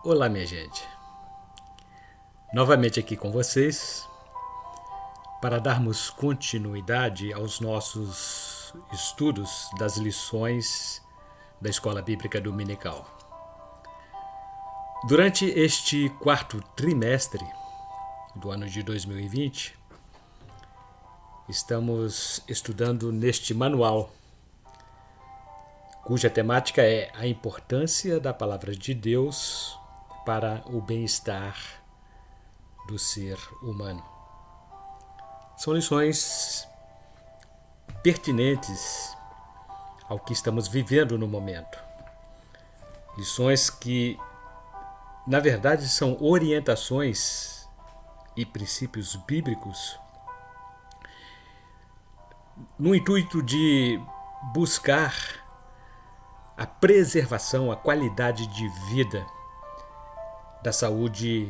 Olá, minha gente. Novamente aqui com vocês para darmos continuidade aos nossos estudos das lições da Escola Bíblica Dominical. Durante este quarto trimestre do ano de 2020, estamos estudando neste manual, cuja temática é a importância da Palavra de Deus para o bem-estar do ser humano. São lições pertinentes ao que estamos vivendo no momento. Lições que, na verdade, são orientações e princípios bíblicos no intuito de buscar a preservação, a qualidade de vida da saúde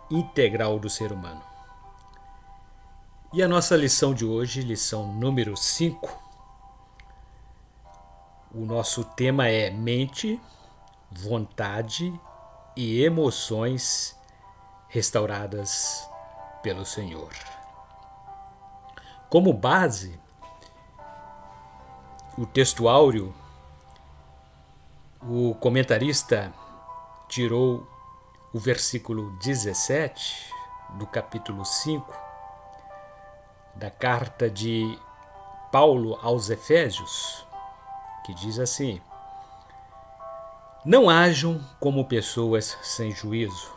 integral do ser humano. E a nossa lição de hoje, lição número 5, o nosso tema é mente, vontade e emoções restauradas pelo Senhor. Como base, o texto áureo, o comentarista tirou o versículo 17 do capítulo 5 da carta de Paulo aos Efésios, que diz assim: Não hajam como pessoas sem juízo,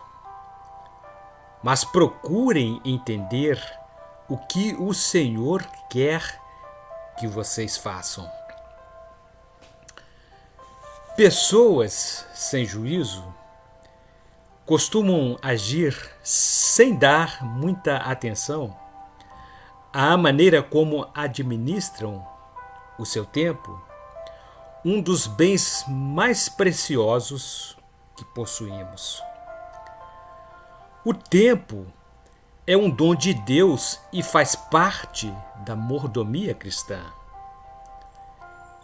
mas procurem entender o que o Senhor quer que vocês façam. Pessoas sem juízo costumam agir sem dar muita atenção à maneira como administram o seu tempo, um dos bens mais preciosos que possuímos. O tempo é um dom de Deus e faz parte da mordomia cristã.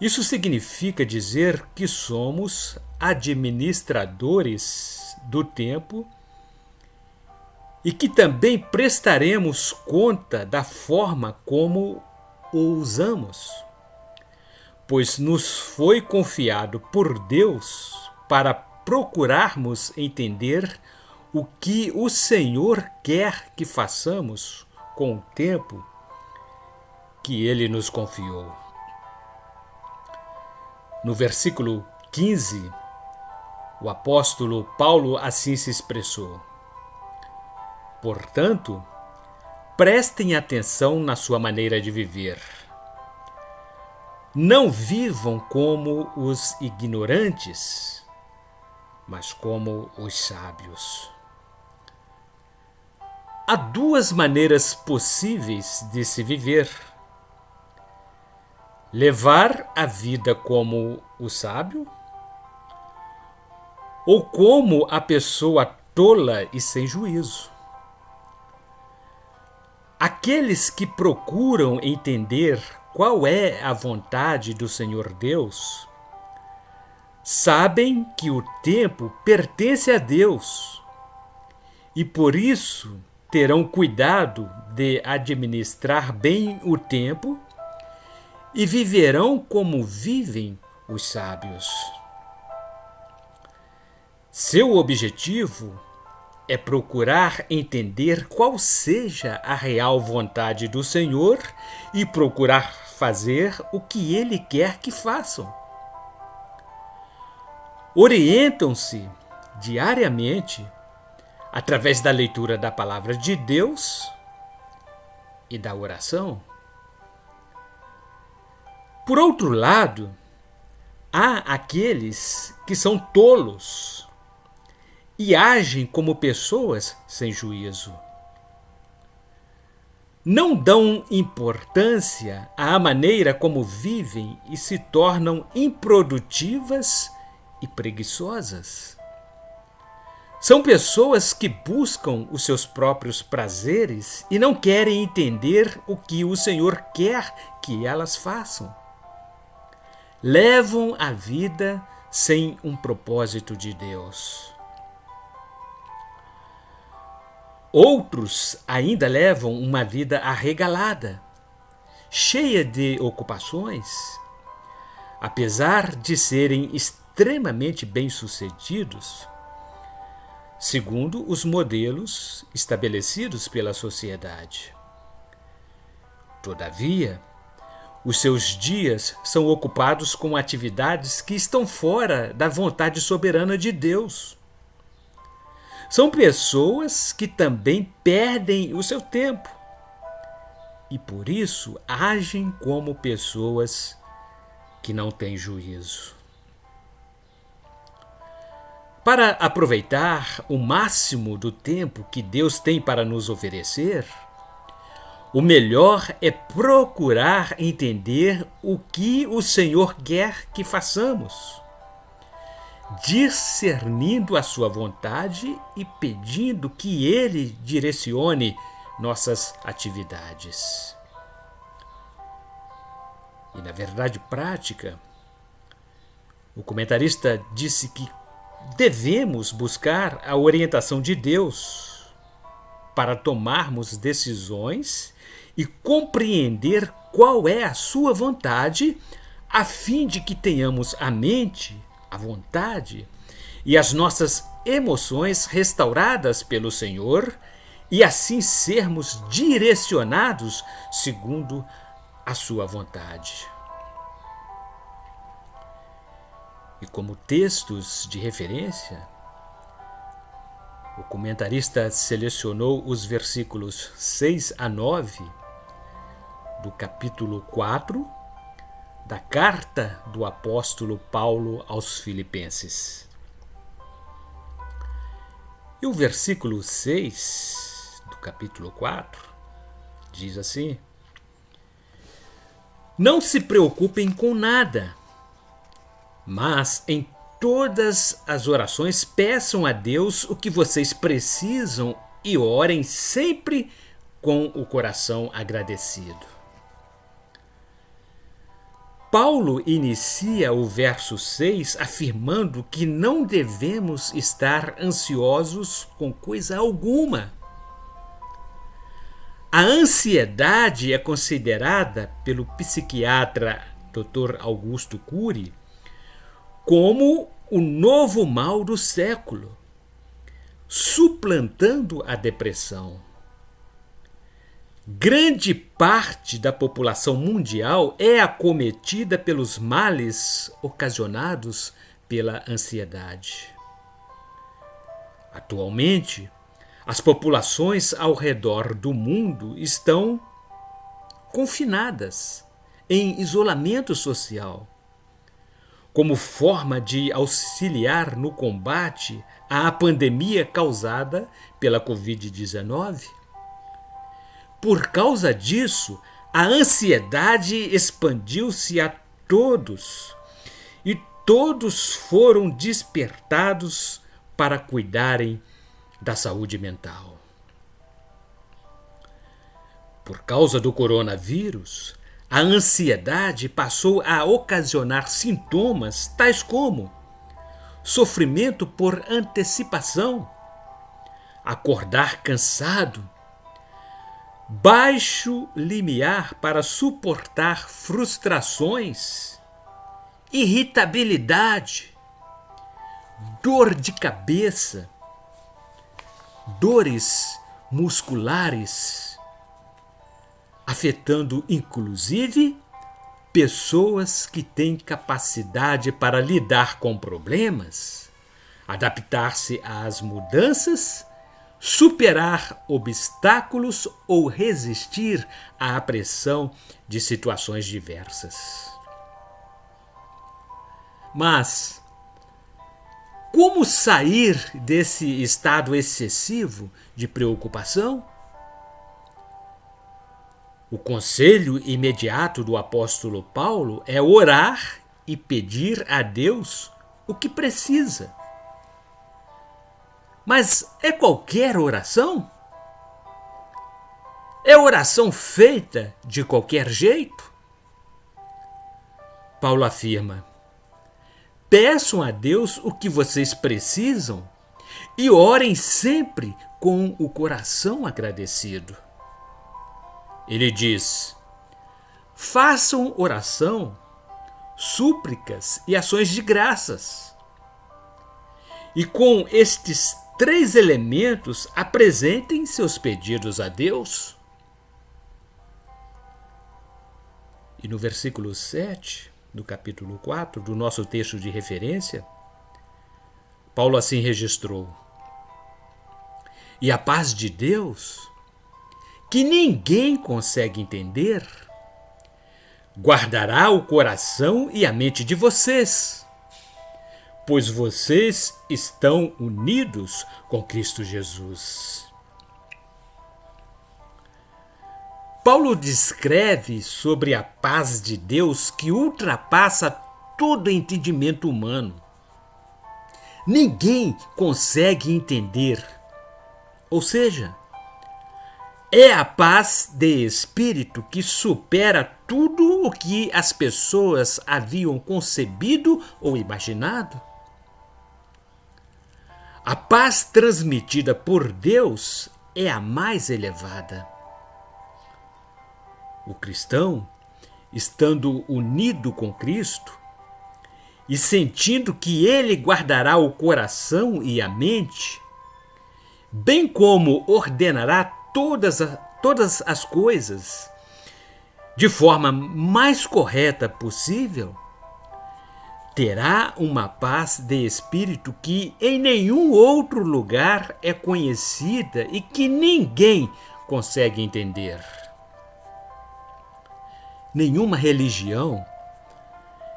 Isso significa dizer que somos administradores do tempo e que também prestaremos conta da forma como o usamos, pois nos foi confiado por Deus para procurarmos entender o que o Senhor quer que façamos com o tempo que Ele nos confiou. No versículo 15, o apóstolo Paulo assim se expressou: Portanto, prestem atenção na sua maneira de viver. Não vivam como os ignorantes, mas como os sábios. Há duas maneiras possíveis de se viver: levar a vida como o sábio, ou como a pessoa tola e sem juízo. Aqueles que procuram entender qual é a vontade do Senhor Deus sabem que o tempo pertence a Deus e por isso terão cuidado de administrar bem o tempo e viverão como vivem os sábios. Seu objetivo é procurar entender qual seja a real vontade do Senhor e procurar fazer o que Ele quer que façam. Orientam-se diariamente através da leitura da Palavra de Deus e da oração. Por outro lado, há aqueles que são tolos e agem como pessoas sem juízo. Não dão importância à maneira como vivem e se tornam improdutivas e preguiçosas. São pessoas que buscam os seus próprios prazeres e não querem entender o que o Senhor quer que elas façam. Levam a vida sem um propósito de Deus. Outros ainda levam uma vida arregalada, cheia de ocupações, apesar de serem extremamente bem-sucedidos, segundo os modelos estabelecidos pela sociedade. Todavia, os seus dias são ocupados com atividades que estão fora da vontade soberana de Deus. São pessoas que também perdem o seu tempo e, por isso, agem como pessoas que não têm juízo. Para aproveitar o máximo do tempo que Deus tem para nos oferecer, o melhor é procurar entender o que o Senhor quer que façamos, discernindo a sua vontade e pedindo que Ele direcione nossas atividades. E na verdade prática, o comentarista disse que devemos buscar a orientação de Deus para tomarmos decisões e compreender qual é a sua vontade, a fim de que tenhamos a mente, a vontade e as nossas emoções restauradas pelo Senhor e assim sermos direcionados segundo a sua vontade. E como textos de referência, o comentarista selecionou os versículos 6 a 9 do capítulo 4 da carta do apóstolo Paulo aos Filipenses. E o versículo 6 do capítulo 4 diz assim: Não se preocupem com nada, mas em todas as orações peçam a Deus o que vocês precisam e orem sempre com o coração agradecido. Paulo inicia o verso 6 afirmando que não devemos estar ansiosos com coisa alguma. A ansiedade é considerada pelo psiquiatra Dr. Augusto Cury como o novo mal do século, suplantando a depressão. Grande parte da população mundial é acometida pelos males ocasionados pela ansiedade. Atualmente, as populações ao redor do mundo estão confinadas em isolamento social, como forma de auxiliar no combate à pandemia causada pela Covid-19. Por causa disso, a ansiedade expandiu-se a todos e todos foram despertados para cuidarem da saúde mental. Por causa do coronavírus, a ansiedade passou a ocasionar sintomas tais como sofrimento por antecipação, acordar cansado, baixo limiar para suportar frustrações, irritabilidade, dor de cabeça, dores musculares, afetando inclusive pessoas que têm capacidade para lidar com problemas, adaptar-se às mudanças, superar obstáculos ou resistir à pressão de situações diversas. Mas como sair desse estado excessivo de preocupação? O conselho imediato do apóstolo Paulo é orar e pedir a Deus o que precisa. Mas é qualquer oração? É oração feita de qualquer jeito? Paulo afirma: peçam a Deus o que vocês precisam e orem sempre com o coração agradecido. Ele diz: façam oração, súplicas e ações de graças. E com estes 3 elementos, apresentem seus pedidos a Deus. E no versículo 7 do capítulo 4 do nosso texto de referência, Paulo assim registrou: e a paz de Deus, que ninguém consegue entender, guardará o coração e a mente de vocês, pois vocês estão unidos com Cristo Jesus. Paulo descreve sobre a paz de Deus que ultrapassa todo entendimento humano. Ninguém consegue entender. Ou seja, é a paz de espírito que supera tudo o que as pessoas haviam concebido ou imaginado. A paz transmitida por Deus é a mais elevada. O cristão, estando unido com Cristo e sentindo que Ele guardará o coração e a mente, bem como ordenará todas as coisas de forma mais correta possível, terá uma paz de espírito que em nenhum outro lugar é conhecida e que ninguém consegue entender. Nenhuma religião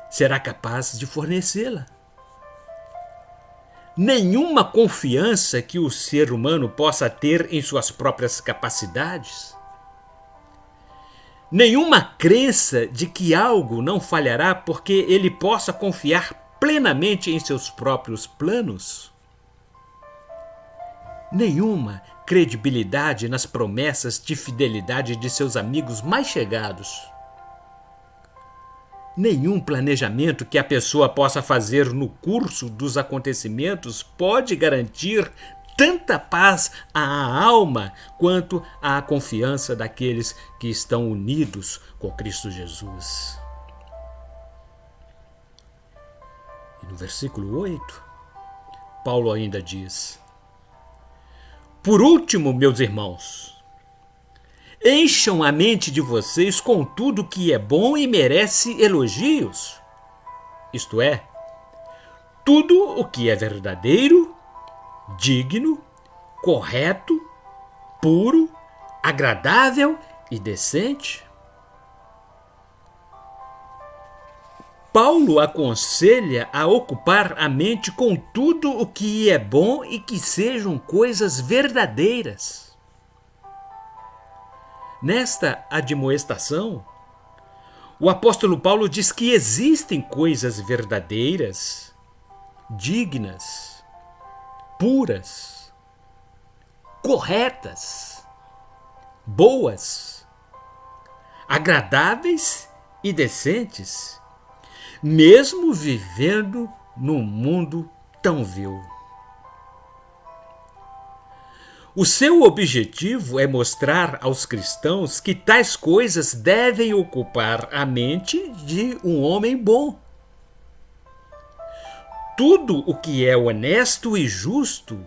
será capaz de fornecê-la. Nenhuma confiança que o ser humano possa ter em suas próprias capacidades. Nenhuma crença de que algo não falhará porque ele possa confiar plenamente em seus próprios planos. Nenhuma credibilidade nas promessas de fidelidade de seus amigos mais chegados. Nenhum planejamento que a pessoa possa fazer no curso dos acontecimentos pode garantir tanta paz à alma quanto a confiança daqueles que estão unidos com Cristo Jesus. E no versículo 8, Paulo ainda diz: por último, meus irmãos, encham a mente de vocês com tudo que é bom e merece elogios. Isto é, tudo o que é verdadeiro, digno, correto, puro, agradável e decente. Paulo aconselha a ocupar a mente com tudo o que é bom e que sejam coisas verdadeiras. Nesta admoestação, o apóstolo Paulo diz que existem coisas verdadeiras, dignas, puras, corretas, boas, agradáveis e decentes, mesmo vivendo num mundo tão vil. O seu objetivo é mostrar aos cristãos que tais coisas devem ocupar a mente de um homem bom. Tudo o que é honesto e justo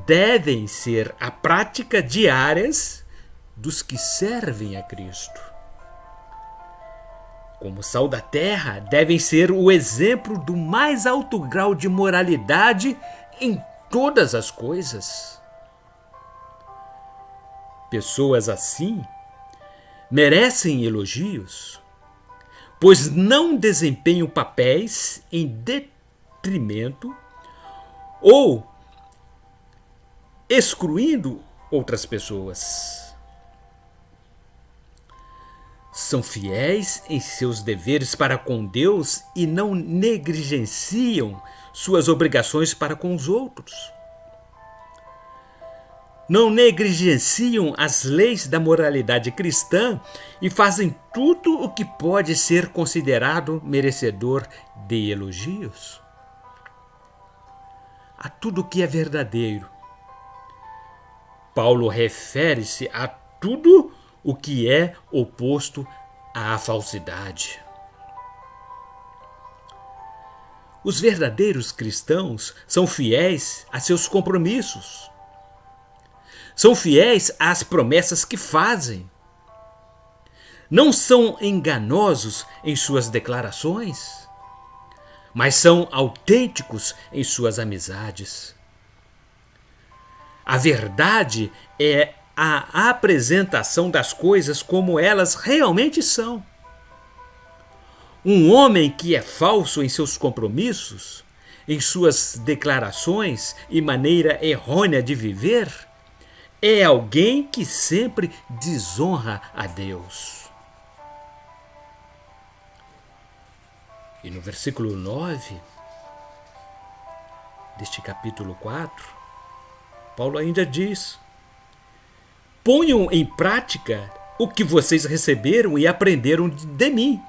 devem ser a prática diárias dos que servem a Cristo. Como sal da terra, devem ser o exemplo do mais alto grau de moralidade em todas as coisas. Pessoas assim merecem elogios, pois não desempenham papéis em detrimento ou excluindo outras pessoas. São fiéis em seus deveres para com Deus e não negligenciam suas obrigações para com os outros. Não negligenciam as leis da moralidade cristã e fazem tudo o que pode ser considerado merecedor de elogios. A tudo que é verdadeiro, Paulo refere-se a tudo o que é oposto à falsidade. Os verdadeiros cristãos são fiéis a seus compromissos. São fiéis às promessas que fazem. Não são enganosos em suas declarações, mas são autênticos em suas amizades. A verdade é a apresentação das coisas como elas realmente são. Um homem que é falso em seus compromissos, em suas declarações e maneira errônea de viver, é alguém que sempre desonra a Deus. E no versículo 9 deste capítulo 4, Paulo ainda diz: ponham em prática o que vocês receberam e aprenderam de mim,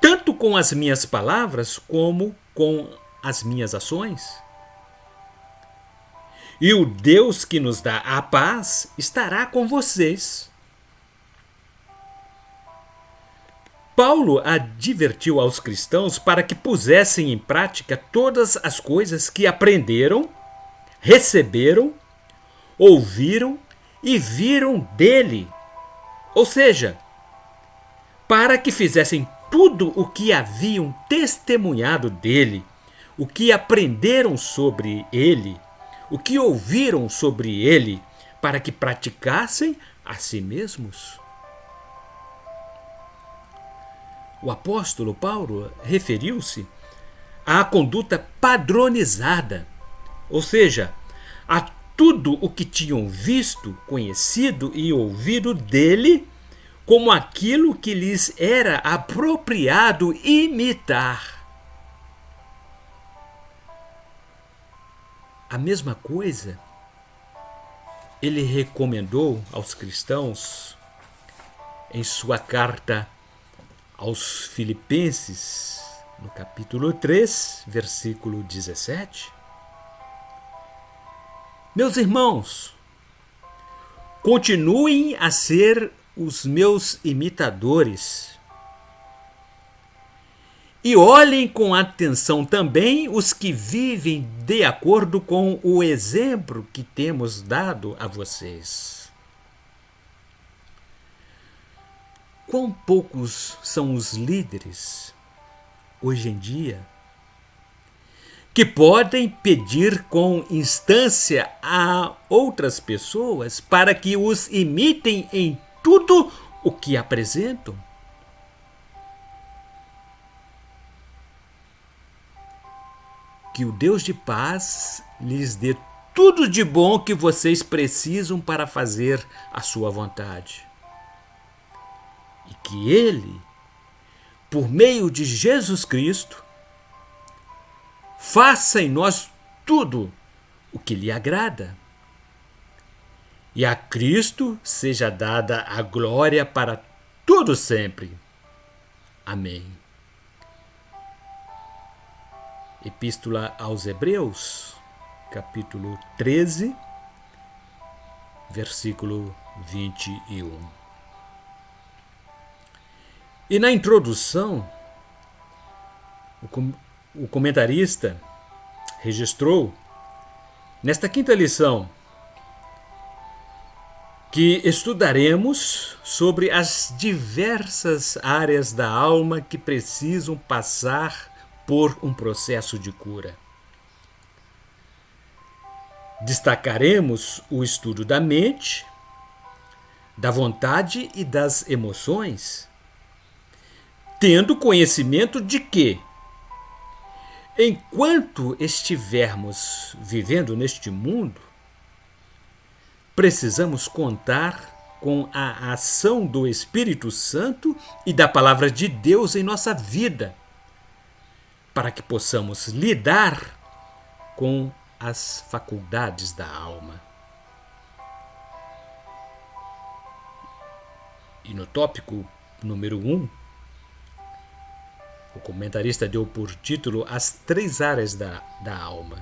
tanto com as minhas palavras como com as minhas ações. E o Deus que nos dá a paz estará com vocês. Paulo advertiu aos cristãos para que pusessem em prática todas as coisas que aprenderam, receberam, ouviram e viram dele. Ou seja, para que fizessem tudo o que haviam testemunhado dele, o que aprenderam sobre ele, o que ouviram sobre ele, para que praticassem a si mesmos. O apóstolo Paulo referiu-se à conduta padronizada, ou seja, a tudo o que tinham visto, conhecido e ouvido dele, como aquilo que lhes era apropriado imitar. A mesma coisa ele recomendou aos cristãos em sua carta aos Filipenses, no capítulo 3, versículo 17. Meus irmãos, continuem a ser os meus imitadores e olhem com atenção também os que vivem de acordo com o exemplo que temos dado a vocês. Quão poucos são os líderes, hoje em dia, que podem pedir com instância a outras pessoas para que os imitem em tudo o que apresentam? Que o Deus de paz lhes dê tudo de bom que vocês precisam para fazer a sua vontade. E que Ele, por meio de Jesus Cristo, faça em nós tudo o que lhe agrada. E a Cristo seja dada a glória para todo sempre. Amém. Epístola aos Hebreus, capítulo 13, versículo 21. E na introdução, o comentarista registrou, nesta quinta lição, que estudaremos sobre as diversas áreas da alma que precisam passar por um processo de cura. Destacaremos o estudo da mente, da vontade e das emoções, tendo conhecimento de que, enquanto estivermos vivendo neste mundo, precisamos contar com a ação do Espírito Santo e da Palavra de Deus em nossa vida, para que possamos lidar com as faculdades da alma. E no tópico número 1, o comentarista deu por título As Três Áreas da Alma.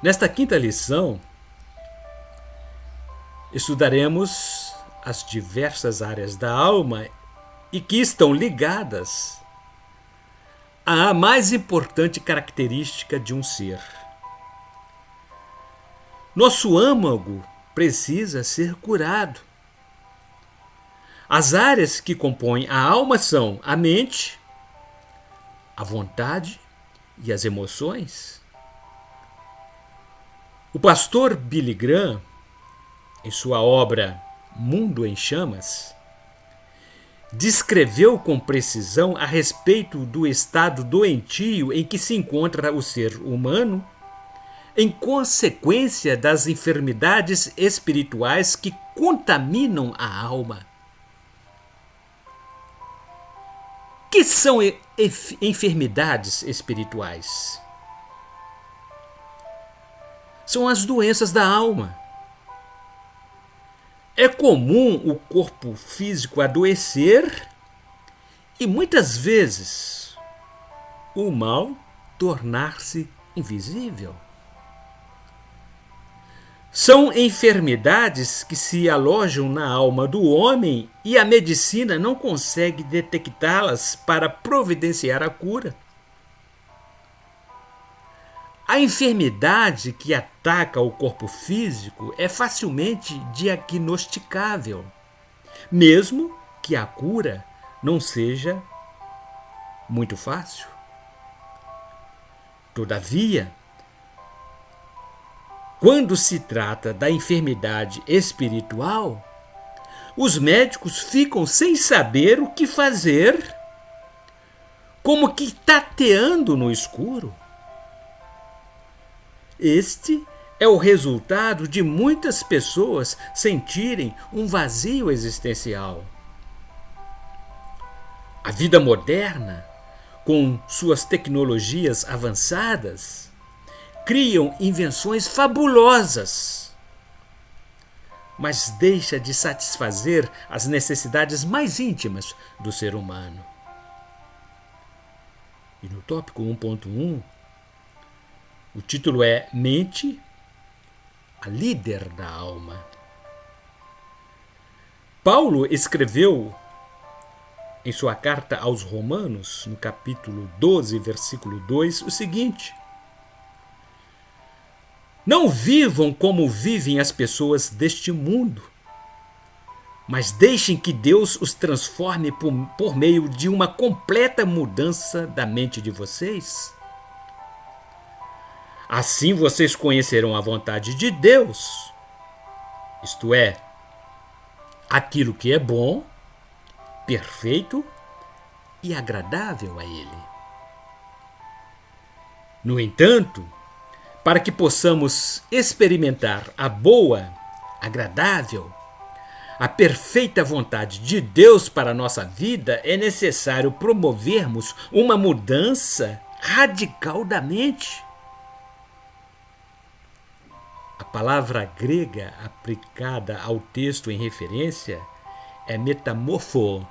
Nesta quinta lição, estudaremos as diversas áreas da alma e que estão ligadas à mais importante característica de um ser. Nosso âmago precisa ser curado. As áreas que compõem a alma são a mente, a vontade e as emoções. O pastor Billy Graham, em sua obra Mundo em Chamas, descreveu com precisão a respeito do estado doentio em que se encontra o ser humano em consequência das enfermidades espirituais que contaminam a alma. O que são enfermidades espirituais? São as doenças da alma. É comum o corpo físico adoecer e muitas vezes o mal tornar-se invisível. São enfermidades que se alojam na alma do homem e a medicina não consegue detectá-las para providenciar a cura. A enfermidade que ataca o corpo físico é facilmente diagnosticável, mesmo que a cura não seja muito fácil. Todavia, quando se trata da enfermidade espiritual, os médicos ficam sem saber o que fazer, como que tateando no escuro. Este é o resultado de muitas pessoas sentirem um vazio existencial. A vida moderna, com suas tecnologias avançadas, criam invenções fabulosas, mas deixa de satisfazer as necessidades mais íntimas do ser humano. E no tópico 1.1, o título é Mente, a líder da alma. Paulo escreveu em sua carta aos Romanos, no capítulo 12, versículo 2, o seguinte: Não vivam como vivem as pessoas deste mundo, mas deixem que Deus os transforme por meio de uma completa mudança da mente de vocês. Assim vocês conhecerão a vontade de Deus, isto é, aquilo que é bom, perfeito e agradável a Ele. No entanto, para que possamos experimentar a boa, agradável, a perfeita vontade de Deus para a nossa vida, é necessário promovermos uma mudança radical da mente. A palavra grega aplicada ao texto em referência é metamorfo,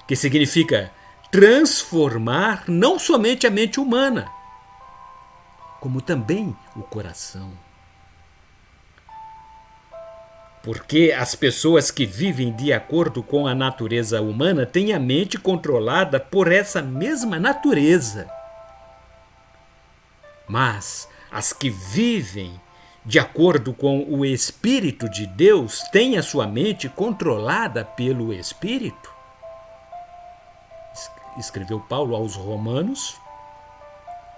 que significa transformar não somente a mente humana, como também o coração. Porque as pessoas que vivem de acordo com a natureza humana têm a mente controlada por essa mesma natureza. Mas as que vivem de acordo com o Espírito de Deus têm a sua mente controlada pelo Espírito. Escreveu Paulo aos Romanos,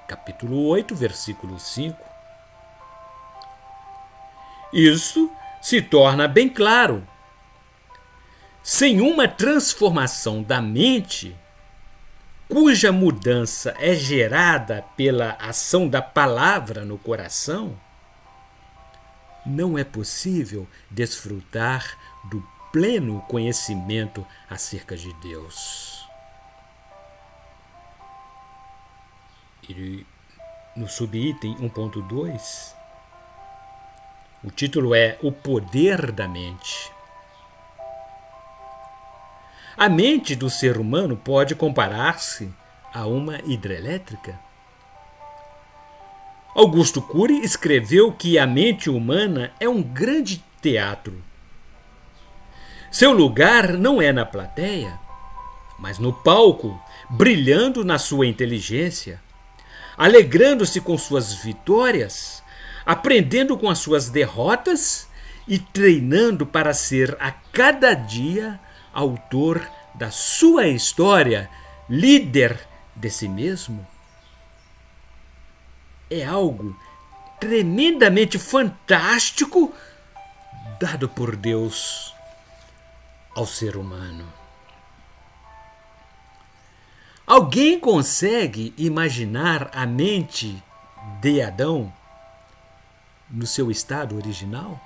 capítulo 8, versículo 5. Isso se torna bem claro. Sem uma transformação da mente, cuja mudança é gerada pela ação da palavra no coração, não é possível desfrutar do pleno conhecimento acerca de Deus. E no subitem 1.2, o título é O Poder da Mente. A mente do ser humano pode comparar-se a uma hidrelétrica. Augusto Cury escreveu que a mente humana é um grande teatro. Seu lugar não é na plateia, mas no palco, brilhando na sua inteligência, alegrando-se com suas vitórias, aprendendo com as suas derrotas e treinando para ser a cada dia autor da sua história, líder de si mesmo. É algo tremendamente fantástico dado por Deus ao ser humano. Alguém consegue imaginar a mente de Adão no seu estado original?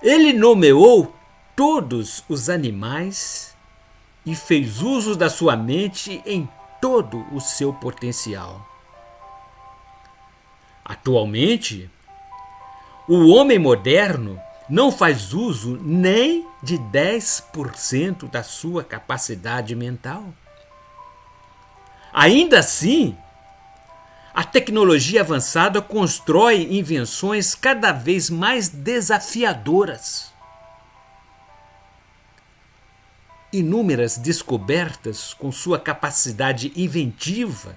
Ele nomeou todos os animais e fez uso da sua mente em todo o seu potencial. Atualmente, o homem moderno não faz uso nem de 10% da sua capacidade mental. Ainda assim, a tecnologia avançada constrói invenções cada vez mais desafiadoras. Inúmeras descobertas com sua capacidade inventiva,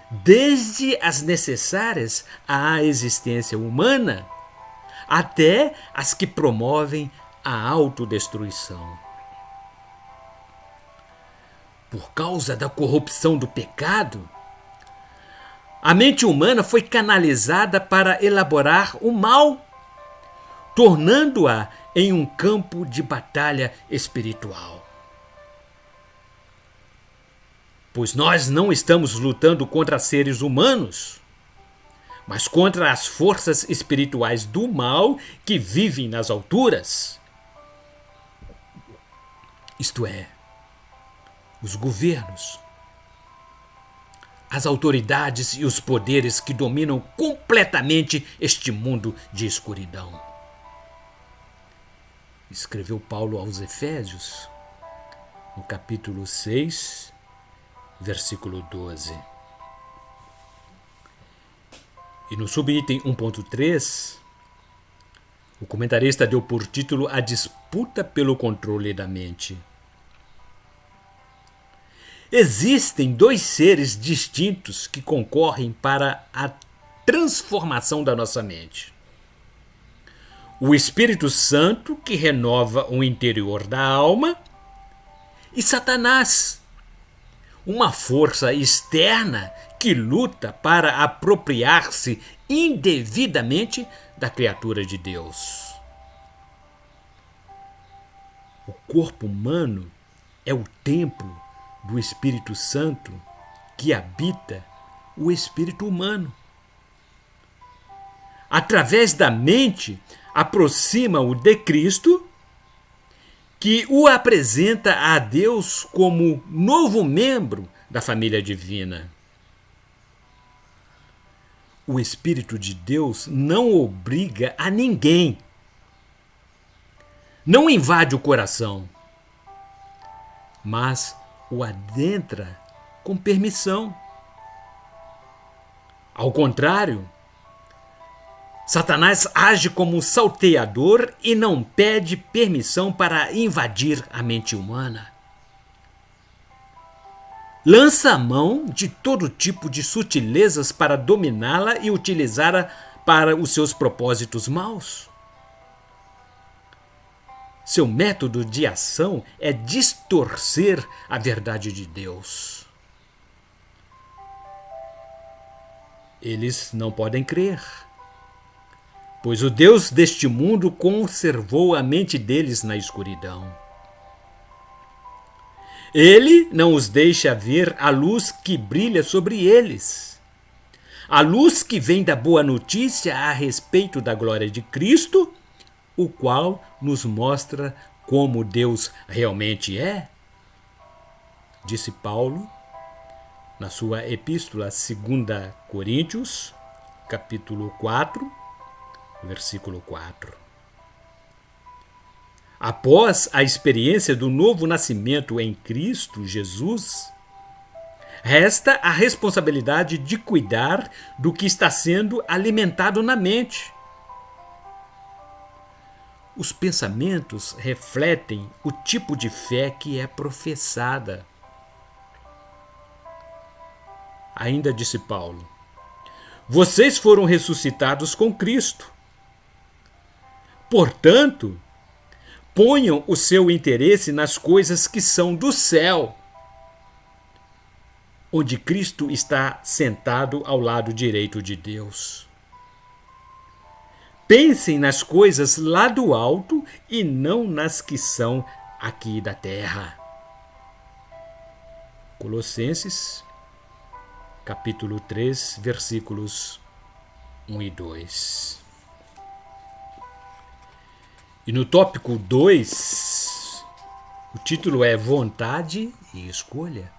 desde as necessárias à existência humana, até as que promovem a autodestruição. Por causa da corrupção do pecado, a mente humana foi canalizada para elaborar o mal, tornando-a em um campo de batalha espiritual. Pois nós não estamos lutando contra seres humanos, mas contra as forças espirituais do mal que vivem nas alturas. Isto é, os governos, as autoridades e os poderes que dominam completamente este mundo de escuridão. Escreveu Paulo aos Efésios, no capítulo 6, versículo 12. E no subitem 1.3, o comentarista deu por título A Disputa pelo Controle da Mente. Existem dois seres distintos que concorrem para a transformação da nossa mente. O Espírito Santo, que renova o interior da alma, e Satanás, uma força externa que luta para apropriar-se indevidamente da criatura de Deus. O corpo humano é o templo do Espírito Santo que habita o espírito humano. Através da mente, aproxima-o de Cristo, que o apresenta a Deus como novo membro da família divina. O Espírito de Deus não obriga a ninguém, não invade o coração, mas o adentra com permissão. Ao contrário, Satanás age como um salteador e não pede permissão para invadir a mente humana. Lança a mão de todo tipo de sutilezas para dominá-la e utilizá-la para os seus propósitos maus. Seu método de ação é distorcer a verdade de Deus. Eles não podem crer, pois o Deus deste mundo conservou a mente deles na escuridão. Ele não os deixa ver a luz que brilha sobre eles, a luz que vem da boa notícia a respeito da glória de Cristo, o qual nos mostra como Deus realmente é. Disse Paulo na sua epístola 2 Coríntios, capítulo 4, versículo 4. Após a experiência do novo nascimento em Cristo Jesus, Resta a responsabilidade de cuidar do que está sendo alimentado na mente. Os pensamentos refletem o tipo de fé que é professada. Ainda disse Paulo: vocês foram ressuscitados com Cristo. Portanto, ponham o seu interesse nas coisas que são do céu, onde Cristo está sentado ao lado direito de Deus. Pensem nas coisas lá do alto e não nas que são aqui da terra. Colossenses, capítulo 3, versículos 1 e 2. E no tópico 2, o título é Vontade e Escolha.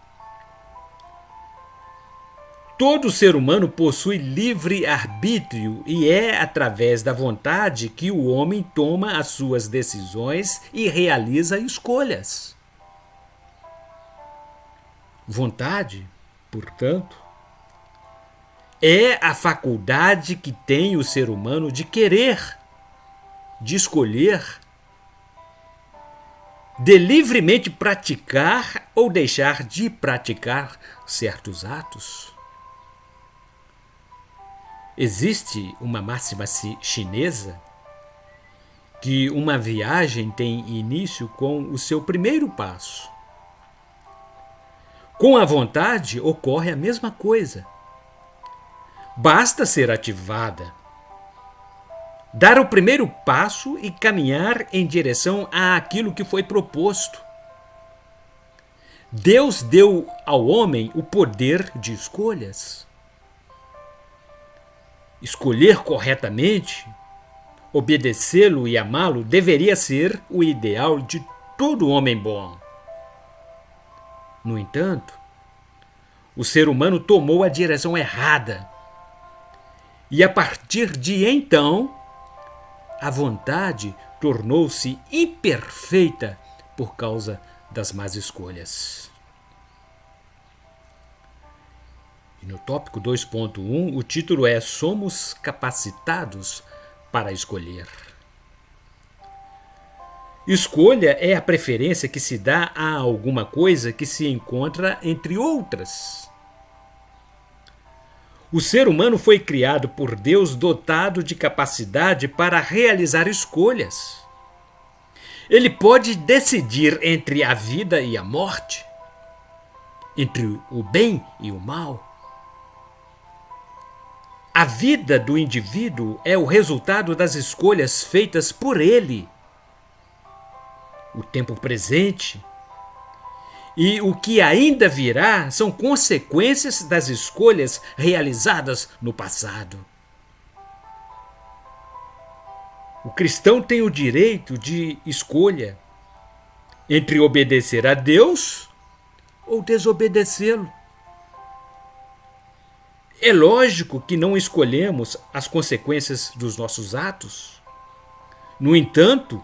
Todo ser humano possui livre arbítrio e é através da vontade que o homem toma as suas decisões e realiza escolhas. Vontade, portanto, é a faculdade que tem o ser humano de querer, de escolher, de livremente praticar ou deixar de praticar certos atos. Existe uma máxima chinesa que uma viagem tem início com o seu primeiro passo. Com a vontade ocorre a mesma coisa. Basta ser ativada, dar o primeiro passo e caminhar em direção àquilo que foi proposto. Deus deu ao homem o poder de escolhas. Escolher corretamente, obedecê-lo e amá-lo deveria ser o ideal de todo homem bom. No entanto, o ser humano tomou a direção errada. E a partir de então, a vontade tornou-se imperfeita por causa das más escolhas. E no tópico 2.1, o título é Somos capacitados para escolher. Escolha é a preferência que se dá a alguma coisa que se encontra entre outras. O ser humano foi criado por Deus dotado de capacidade para realizar escolhas. Ele pode decidir entre a vida e a morte, entre o bem e o mal. A vida do indivíduo é o resultado das escolhas feitas por ele. O tempo presente e o que ainda virá são consequências das escolhas realizadas no passado. O cristão tem o direito de escolha entre obedecer a Deus ou desobedecê-lo. É lógico que não escolhemos as consequências dos nossos atos. No entanto,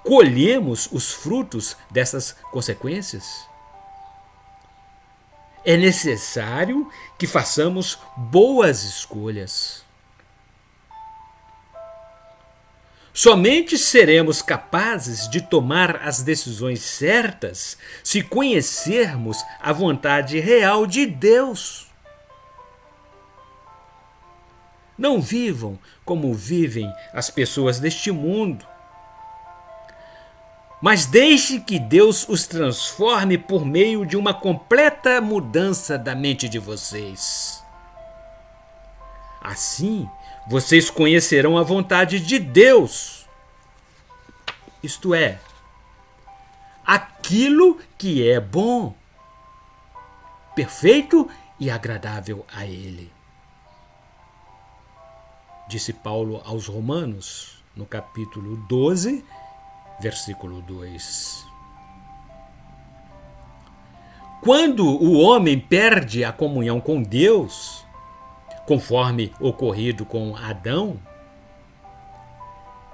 colhemos os frutos dessas consequências. É necessário que façamos boas escolhas. Somente seremos capazes de tomar as decisões certas se conhecermos a vontade real de Deus. Não vivam como vivem as pessoas deste mundo, mas deixe que Deus os transforme por meio de uma completa mudança da mente de vocês. Assim, vocês conhecerão a vontade de Deus, isto é, aquilo que é bom, perfeito e agradável a Ele. Disse Paulo aos Romanos, no capítulo 12, versículo 2. Quando o homem perde a comunhão com Deus, conforme ocorrido com Adão,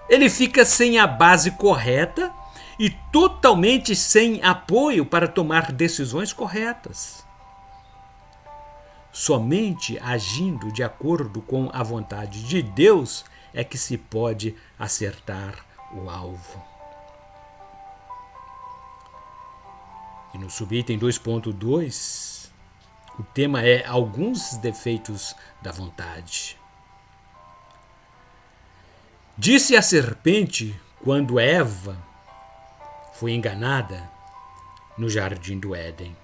ele fica sem a base correta e totalmente sem apoio para tomar decisões corretas. somente agindo de acordo com a vontade de Deus é que se pode acertar o alvo. E no subitem 2.2, o tema é alguns defeitos da vontade. Disse a serpente quando Eva foi enganada no jardim do Éden.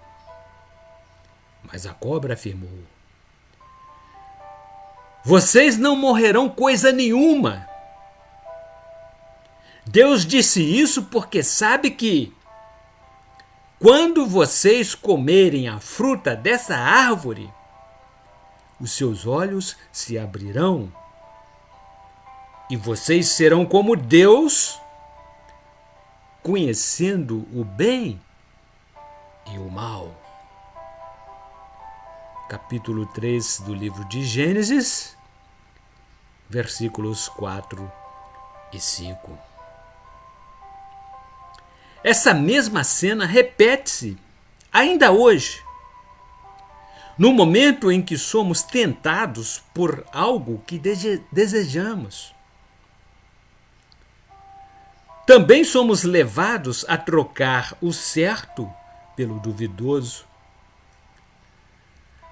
Mas a cobra afirmou: vocês não morrerão coisa nenhuma. Deus disse isso porque sabe que quando vocês comerem a fruta dessa árvore, os seus olhos se abrirão e vocês serão como Deus, conhecendo o bem e o mal. Capítulo 3 do livro de Gênesis, versículos 4 e 5. Essa mesma cena repete-se ainda hoje, no momento em que somos tentados por algo que desejamos. Também somos levados a trocar o certo pelo duvidoso.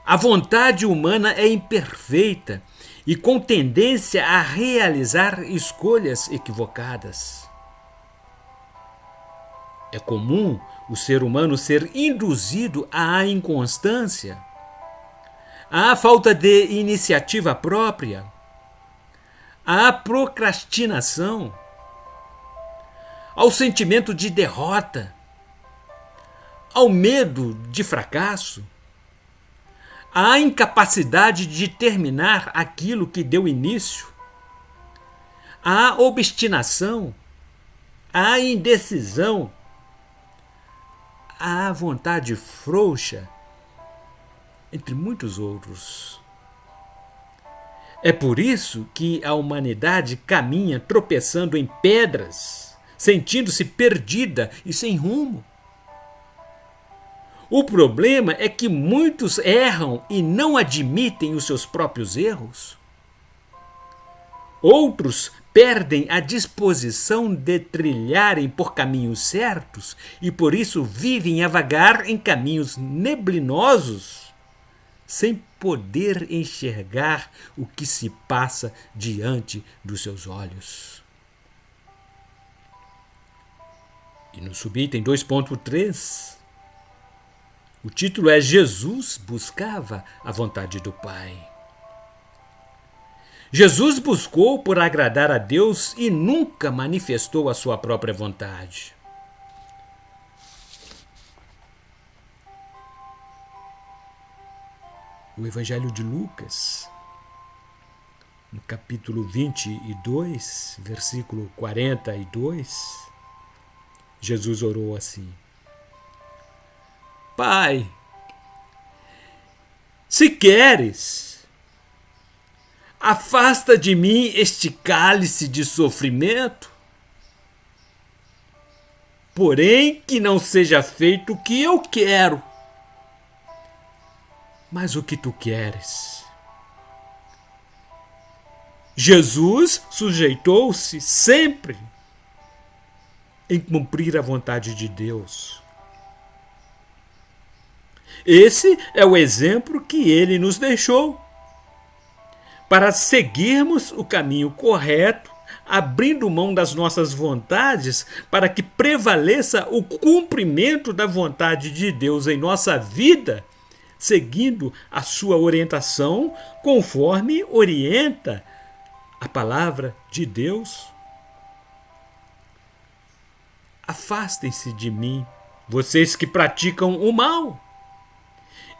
A vontade humana é imperfeita e com tendência a realizar escolhas equivocadas. É comum o ser humano ser induzido à inconstância, à falta de iniciativa própria, à procrastinação, ao sentimento de derrota, ao medo de fracasso, à incapacidade de terminar aquilo que deu início, à obstinação, à indecisão, à vontade frouxa, entre muitos outros. É por isso que a humanidade caminha tropeçando em pedras, sentindo-se perdida e sem rumo. O problema é que muitos erram e não admitem os seus próprios erros. Outros perdem a disposição de trilharem por caminhos certos e por isso vivem a vagar em caminhos neblinosos, sem poder enxergar o que se passa diante dos seus olhos. E no subitem 2.3, o título é Jesus buscava a vontade do Pai. Jesus buscou por agradar a Deus e nunca manifestou a sua própria vontade. O Evangelho de Lucas, no capítulo 22, versículo 42, Jesus orou assim: Pai, se queres, afasta de mim este cálice de sofrimento, porém que não seja feito o que eu quero, mas o que tu queres. Jesus sujeitou-se sempre em cumprir a vontade de Deus. Esse é o exemplo que ele nos deixou, para seguirmos o caminho correto, abrindo mão das nossas vontades, para que prevaleça o cumprimento da vontade de Deus em nossa vida, seguindo a sua orientação, conforme orienta a palavra de Deus. Afastem-se de mim, vocês que praticam o mal,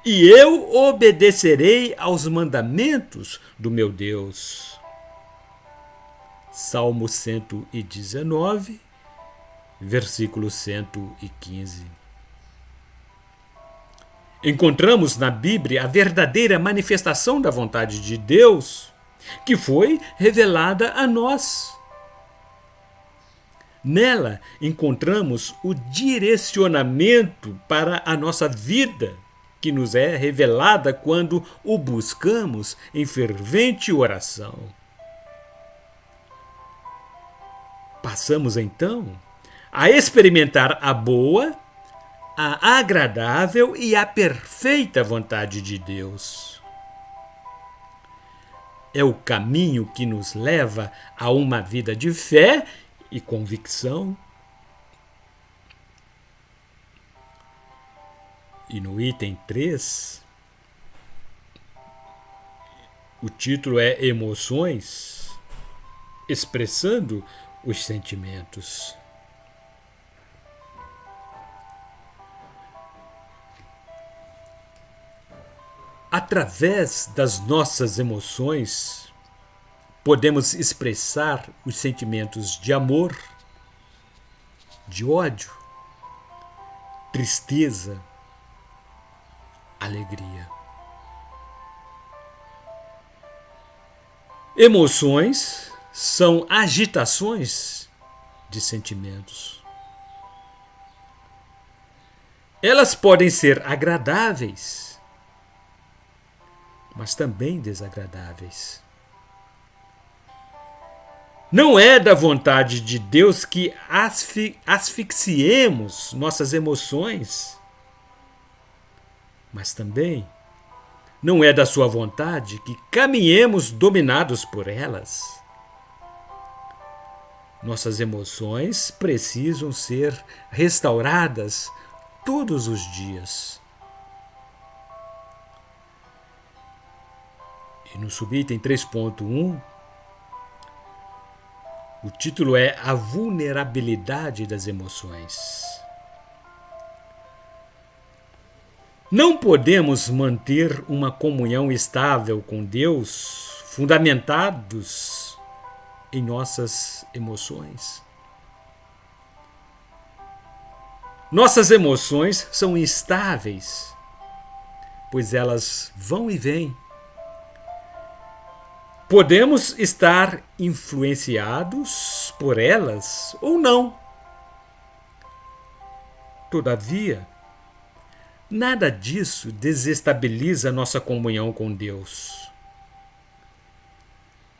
e eu obedecerei aos mandamentos do meu Deus. Salmo 119, versículo 115. Encontramos na Bíblia a verdadeira manifestação da vontade de Deus, que foi revelada a nós. Nela encontramos o direcionamento para a nossa vida, que nos é revelada quando o buscamos em fervente oração. Passamos então a experimentar a boa, a agradável e a perfeita vontade de Deus. É o caminho que nos leva a uma vida de fé e convicção. E no item 3, o título é Emoções, expressando os sentimentos. Através das nossas emoções, podemos expressar os sentimentos de amor, de ódio, tristeza, alegria. Emoções são agitações de sentimentos. Elas podem ser agradáveis, mas também desagradáveis. Não é da vontade de Deus que asfixiemos nossas emoções, mas também não é da sua vontade que caminhemos dominados por elas. Nossas emoções precisam ser restauradas todos os dias. E no subitem 3.1, o título é A Vulnerabilidade das Emoções. Não podemos manter uma comunhão estável com Deus fundamentados em nossas emoções. Nossas emoções são instáveis, pois elas vão e vêm. Podemos estar influenciados por elas ou não. Todavia, nada disso desestabiliza nossa comunhão com Deus.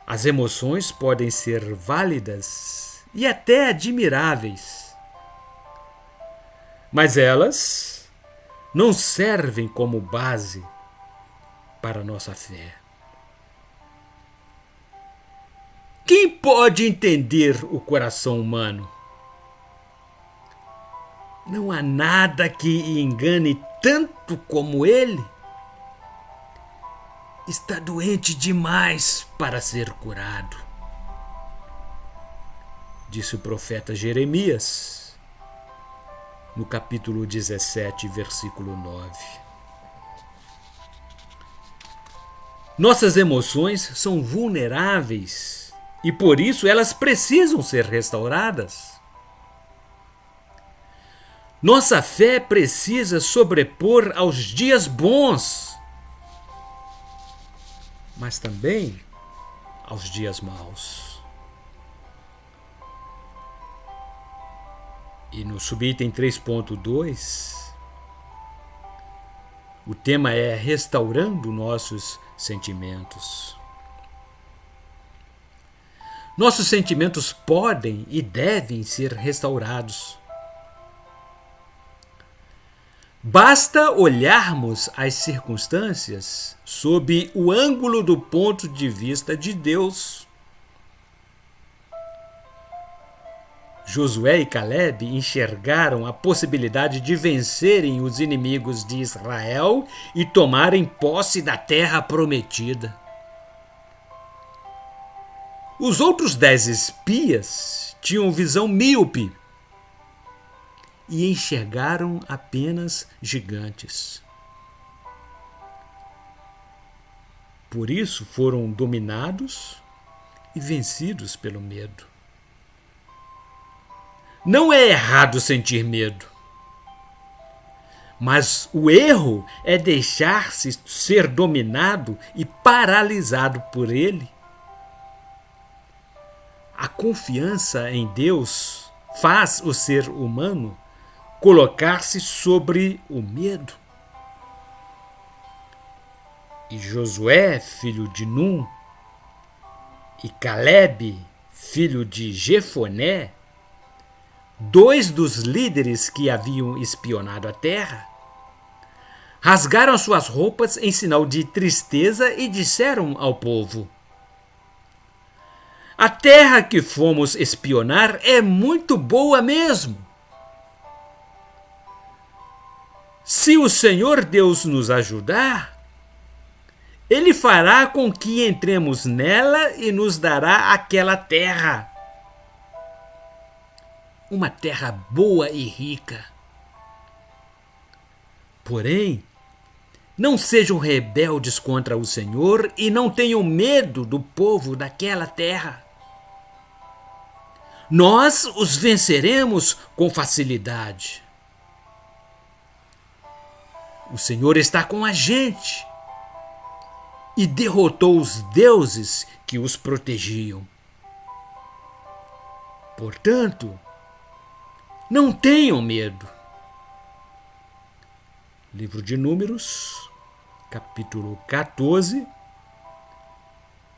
As emoções podem ser válidas e até admiráveis, mas elas não servem como base para a nossa fé. Quem pode entender o coração humano? Não há nada que engane tanto como ele. Está doente demais para ser curado, disse o profeta Jeremias, no capítulo 17, versículo 9. Nossas emoções são vulneráveis e por isso elas precisam ser restauradas. Nossa fé precisa sobrepor aos dias bons, mas também aos dias maus. E no subitem 3.2, o tema é restaurando nossos sentimentos. Nossos sentimentos podem e devem ser restaurados. Basta olharmos as circunstâncias sob o ângulo do ponto de vista de Deus. Josué e Caleb enxergaram a possibilidade de vencerem os inimigos de Israel e tomarem posse da terra prometida. Os outros 10 espias tinham visão míope e enxergaram apenas gigantes. Por isso foram dominados e vencidos pelo medo. Não é errado sentir medo, mas o erro é deixar-se ser dominado e paralisado por ele. A confiança em Deus faz o ser humano colocar-se sobre o medo. e Josué, filho de Num, e Calebe, filho de Jefoné, 2 dos líderes que haviam espionado a terra, rasgaram suas roupas em sinal de tristeza e disseram ao povo: a terra que fomos espionar é muito boa mesmo. Se o Senhor Deus nos ajudar, Ele fará com que entremos nela e nos dará aquela terra. Uma terra boa e rica. Porém, não sejam rebeldes contra o Senhor e não tenham medo do povo daquela terra. Nós os venceremos com facilidade. O Senhor está com a gente e derrotou os deuses que os protegiam. Portanto, não tenham medo. Livro de Números, capítulo 14,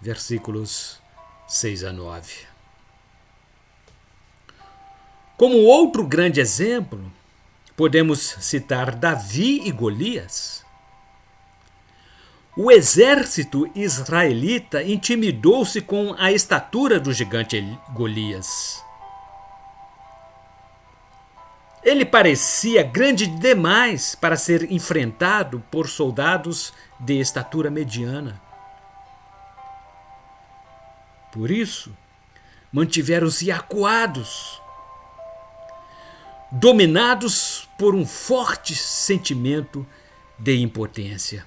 versículos 6 a 9. Como outro grande exemplo, podemos citar Davi e Golias. O exército israelita intimidou-se com a estatura do gigante Golias. Ele parecia grande demais para ser enfrentado por soldados de estatura mediana. Por isso, mantiveram-se acuados, dominados por um forte sentimento de impotência.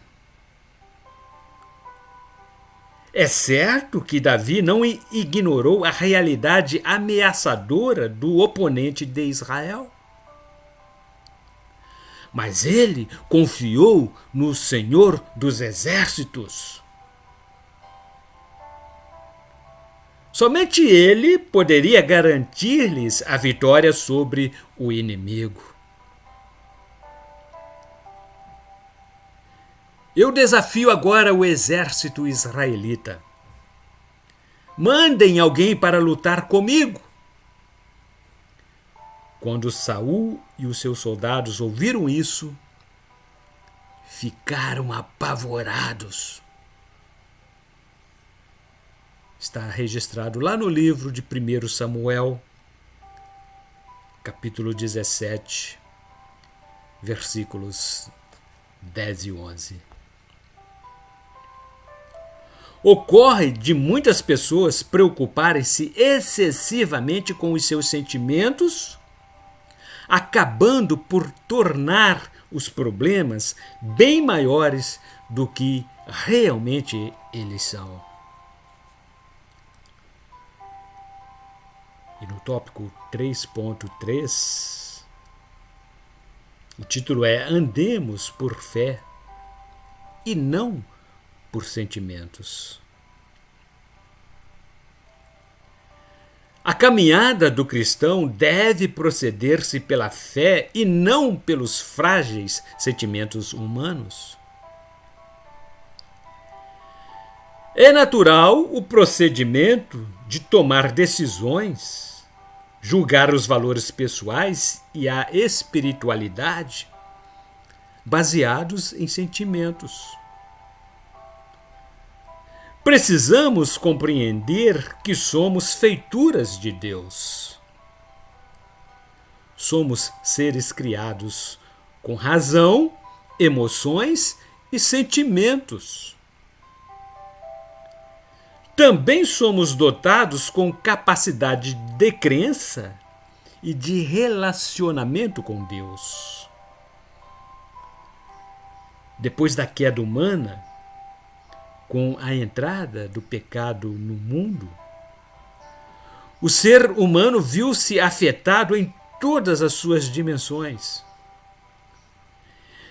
É certo que Davi não ignorou a realidade ameaçadora do oponente de Israel. Mas ele confiou no Senhor dos Exércitos. Somente ele poderia garantir-lhes a vitória sobre o inimigo. Eu desafio agora o exército israelita. Mandem alguém para lutar comigo. Quando Saul e os seus soldados ouviram isso, ficaram apavorados. Está registrado lá no livro de 1 Samuel, capítulo 17, versículos 10 e 11. Ocorre de muitas pessoas preocuparem-se excessivamente com os seus sentimentos, acabando por tornar os problemas bem maiores do que realmente eles são. E no tópico 3.3, o título é Andemos por fé e não por sentimentos. A caminhada do cristão deve proceder-se pela fé e não pelos frágeis sentimentos humanos. É natural o procedimento de tomar decisões, julgar os valores pessoais e a espiritualidade baseados em sentimentos. Precisamos compreender que somos feituras de Deus. Somos seres criados com razão, emoções e sentimentos. Também somos dotados com capacidade de crença e de relacionamento com Deus. Depois da queda humana, com a entrada do pecado no mundo, o ser humano viu-se afetado em todas as suas dimensões.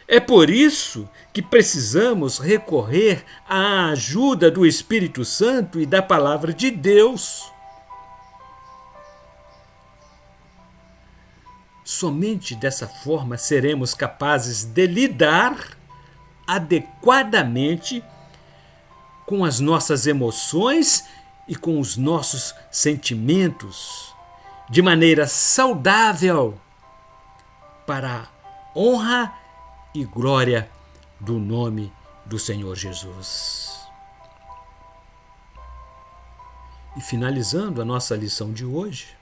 É por isso que precisamos recorrer à ajuda do Espírito Santo e da Palavra de Deus. Somente dessa forma seremos capazes de lidar adequadamente com as nossas emoções e com os nossos sentimentos de maneira saudável para a honra e glória do nome do Senhor Jesus. E finalizando a nossa lição de hoje,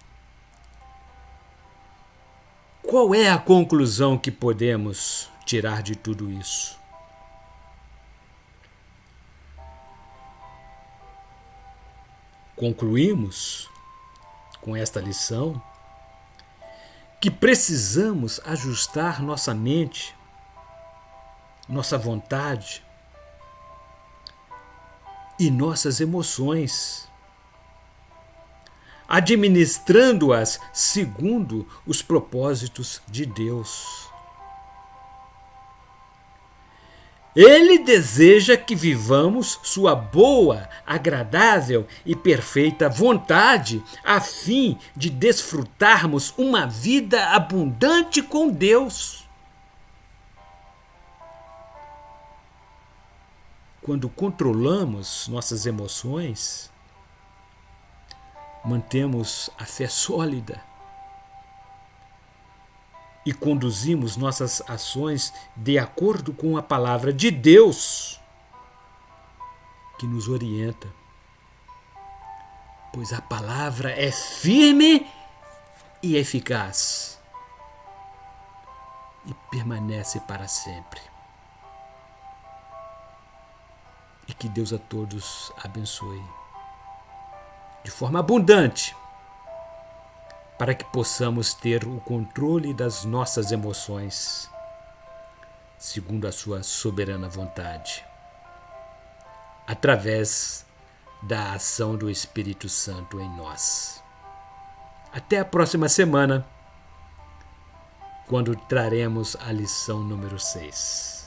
qual é a conclusão que podemos tirar de tudo isso? Concluímos com esta lição que precisamos ajustar nossa mente, nossa vontade e nossas emoções, administrando-as segundo os propósitos de Deus. Ele deseja que vivamos sua boa, agradável e perfeita vontade, a fim de desfrutarmos uma vida abundante com Deus. Quando controlamos nossas emoções, mantemos a fé sólida e conduzimos nossas ações de acordo com a palavra de Deus que nos orienta. Pois a palavra é firme e eficaz e permanece para sempre. E que Deus a todos abençoe de forma abundante, para que possamos ter o controle das nossas emoções, segundo a sua soberana vontade, através da ação do Espírito Santo em nós. Até a próxima semana, quando traremos a lição número 6.